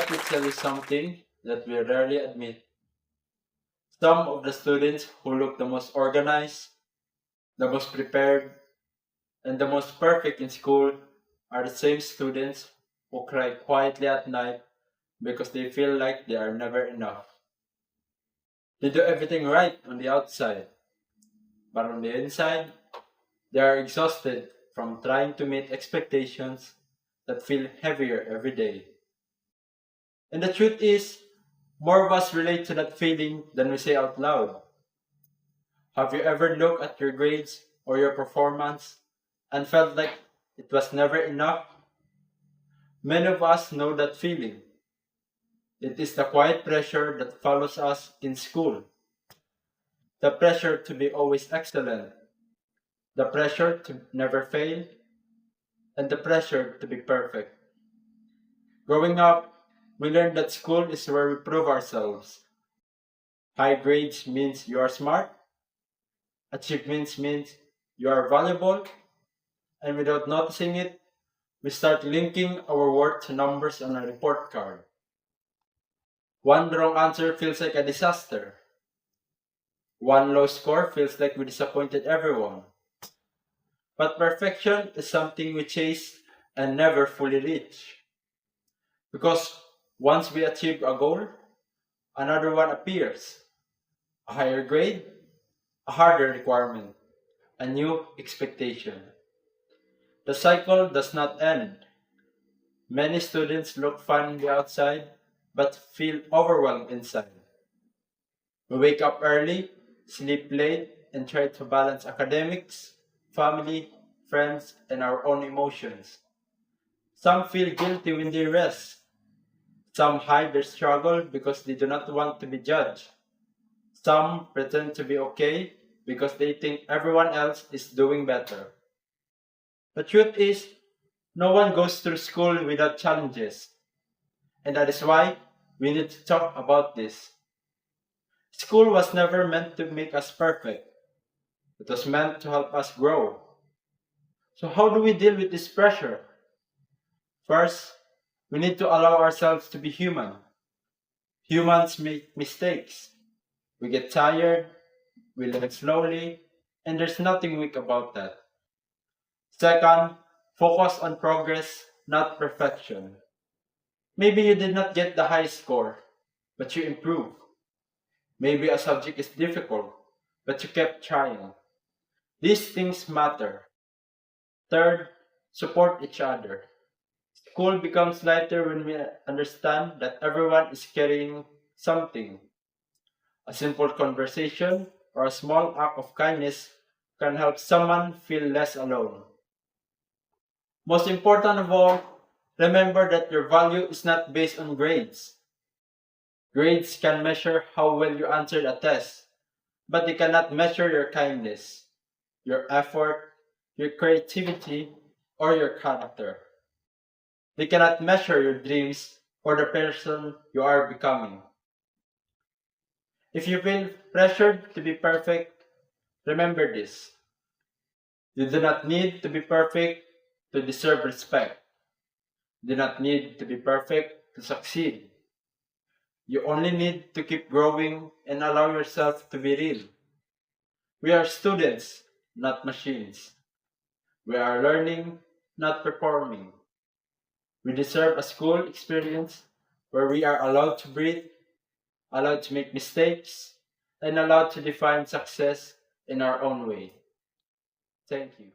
let me tell you something that we rarely admit. Some of the students who look the most organized, the most prepared, and the most perfect in school are the same students who cry quietly at night because they feel like they are never enough. They do everything right on the outside, but on the inside, they are exhausted from trying to meet expectations that feel heavier every day. And the truth is, more of us relate to that feeling than we say out loud. Have you ever looked at your grades or your performance and felt like it was never enough? Many of us know that feeling. It is the quiet pressure that follows us in school. The pressure to be always excellent, the pressure to never fail, and the pressure to be perfect. Growing up, we learned that school is where we prove ourselves. High grades means you are smart, achievements means you are valuable, and without noticing it, we start linking our worth to numbers on a report card. One wrong answer feels like a disaster. One low score feels like we disappointed everyone. But perfection is something we chase and never fully reach. Because once we achieve a goal, another one appears. A higher grade, a harder requirement, a new expectation. The cycle does not end. Many students look fine on the outside, but feel overwhelmed inside. We wake up early, sleep late, and try to balance academics, family, friends, and our own emotions. Some feel guilty when they rest. Some hide their struggle because they do not want to be judged. Some pretend to be okay because they think everyone else is doing better. The truth is, no one goes through school without challenges, and that is why we need to talk about this. School was never meant to make us perfect, it was meant to help us grow. So, how do we deal with this pressure? First, we need to allow ourselves to be human. Humans make mistakes. We get tired, we learn slowly, and there's nothing weak about that. Second, focus on progress, not perfection. Maybe you did not get the high score, but you improved. Maybe a subject is difficult, but you kept trying. These things matter. Third, support each other. School becomes lighter when we understand that everyone is carrying something. A simple conversation or a small act of kindness can help someone feel less alone. Most important of all, remember that your value is not based on grades. Grades can measure how well you answered a test, but they cannot measure your kindness, your effort, your creativity, or your character. They cannot measure your dreams or the person you are becoming. If you feel pressured to be perfect, remember this. You do not need to be perfect to deserve respect. You do not need to be perfect to succeed. You only need to keep growing and allow yourself to be real. We are students, not machines. We are learning, not performing. We deserve a school experience where we are allowed to breathe, allowed to make mistakes, and allowed to define success in our own way. Thank you.